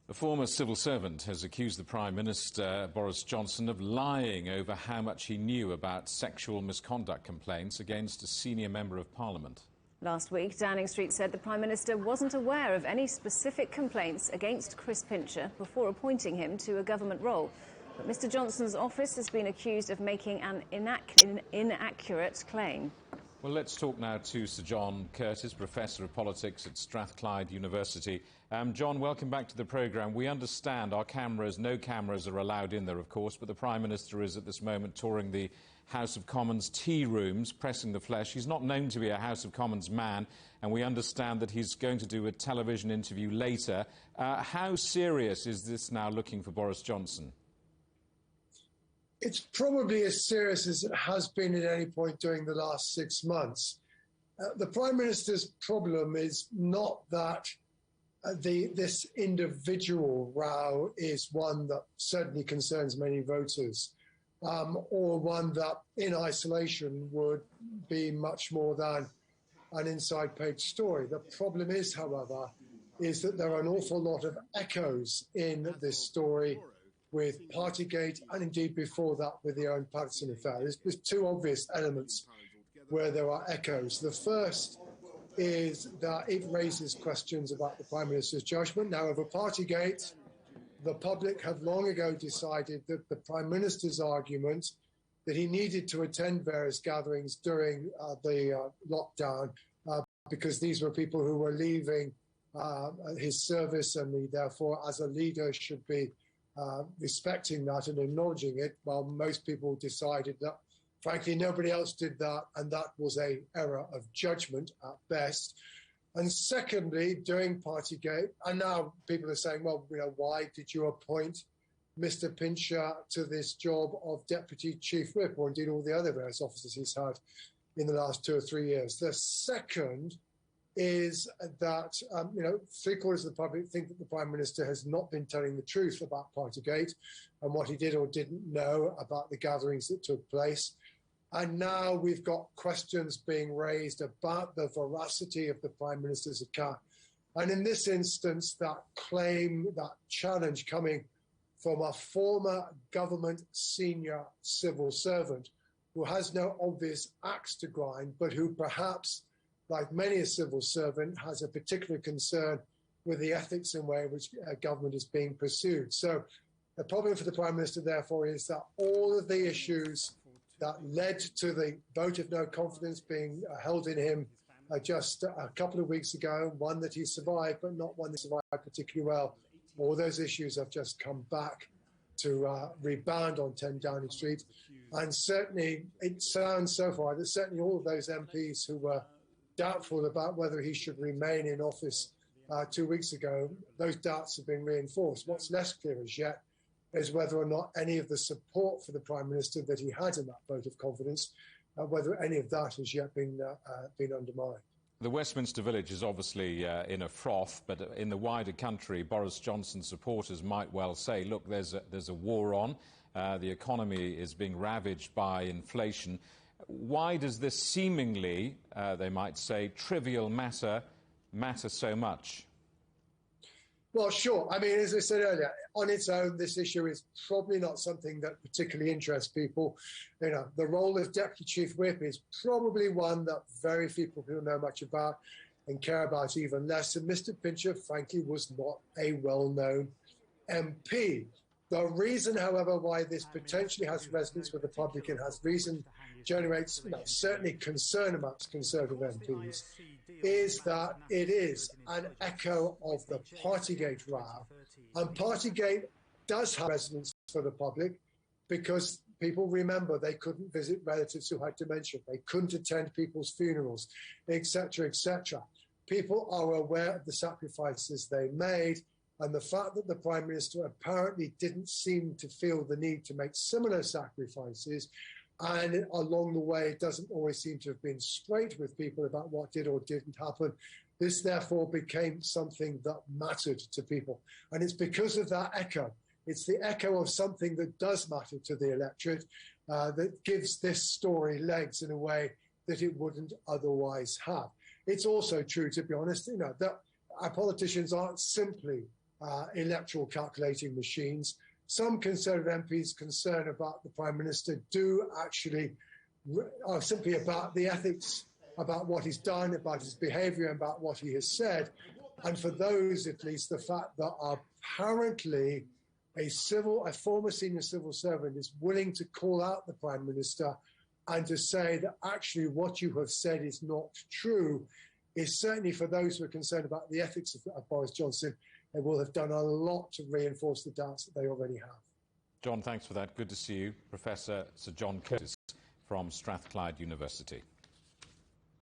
The former civil servant has accused the Prime Minister, Boris Johnson, of lying over how much he knew about sexual misconduct complaints against a senior member of Parliament. Last week, Downing Street said the Prime Minister wasn't aware of any specific complaints against Chris Pincher before appointing him to a government role. But Mr Johnson's office has been accused of making an inaccurate claim. Well, let's talk now to Sir John Curtice, Professor of Politics at Strathclyde University. John, welcome back to the programme. We understand no cameras are allowed in there, of course, but the Prime Minister is at this moment touring the House of Commons tea rooms, pressing the flesh. He's not known to be a House of Commons man, and we understand that he's going to do a television interview later. How serious is this now looking for Boris Johnson? It's probably as serious as it has been at any point during the last 6 months. The Prime Minister's problem is not that this individual row is one that certainly concerns many voters, or one that in isolation would be much more than an inside page story. The problem is, however, is that there are an awful lot of echoes in this story with Partygate, and indeed before that with the Owen Paterson affair. There's two obvious elements where there are echoes. The first is that it raises questions about the Prime Minister's judgment. Now, over Partygate, the public have long ago decided that the Prime Minister's argument that he needed to attend various gatherings during the lockdown because these were people who were leaving his service and he therefore, as a leader, should be respecting that and acknowledging it, while most people decided that, frankly, nobody else did that, and that was an error of judgment at best. And secondly, during Partygate, and now people are saying, well, why did you appoint Mr Pincher to this job of Deputy Chief Whip, or indeed all the other various offices he's had in the last 2 or 3 years? The second is that, three-quarters of the public think that the Prime Minister has not been telling the truth about Partygate and what he did or didn't know about the gatherings that took place. And now we've got questions being raised about the veracity of the Prime Minister's account. And in this instance, that claim, that challenge coming from a former government senior civil servant who has no obvious axe to grind, but who perhaps, like many a civil servant, has a particular concern with the ethics and way in which government is being pursued. So the problem for the Prime Minister, therefore, is that all of the issues that led to the vote of no confidence being held in him just a couple of weeks ago, one that he survived, but not one that survived particularly well, all those issues have just come back to rebound on 10 Downing Street. And certainly it sounds so far that certainly all of those MPs who were doubtful about whether he should remain in office 2 weeks ago, those doubts have been reinforced. What's less clear as yet is whether or not any of the support for the Prime Minister that he had in that vote of confidence, whether any of that has yet been undermined. The Westminster Village is obviously in a froth, but in the wider country, Boris Johnson supporters might well say, look, there's a war on, the economy is being ravaged by inflation. Why does this seemingly, they might say, trivial matter so much? Well, sure. I mean, as I said earlier, on its own, this issue is probably not something that particularly interests people. The role of Deputy Chief Whip is probably one that very few people know much about and care about even less. And Mr Pincher, frankly, was not a well-known MP. The reason, however, why this potentially has resonance with the public and generates certainly concern amongst Conservative MPs, is that it is an echo of the Partygate row. And Partygate does have resonance for the public because people remember they couldn't visit relatives who had dementia, they couldn't attend people's funerals, etc., etc. People are aware of the sacrifices they made, and the fact that the Prime Minister apparently didn't seem to feel the need to make similar sacrifices, and along the way doesn't always seem to have been straight with people about what did or didn't happen. This therefore became something that mattered to people. And it's because of that echo. It's the echo of something that does matter to the electorate that gives this story legs in a way that it wouldn't otherwise have. It's also true, to be honest, that our politicians aren't simply electoral calculating machines. Some Conservative MPs concerned about the Prime Minister are simply about the ethics, about what he's done, about his behaviour, about what he has said. And for those, at least, the fact that apparently a former senior civil servant is willing to call out the Prime Minister and to say that actually what you have said is not true is certainly, for those who are concerned about the ethics of Boris Johnson, they will have done a lot to reinforce the doubts that they already have. John, thanks for that. Good to see you. Professor Sir John Curtice from Strathclyde University.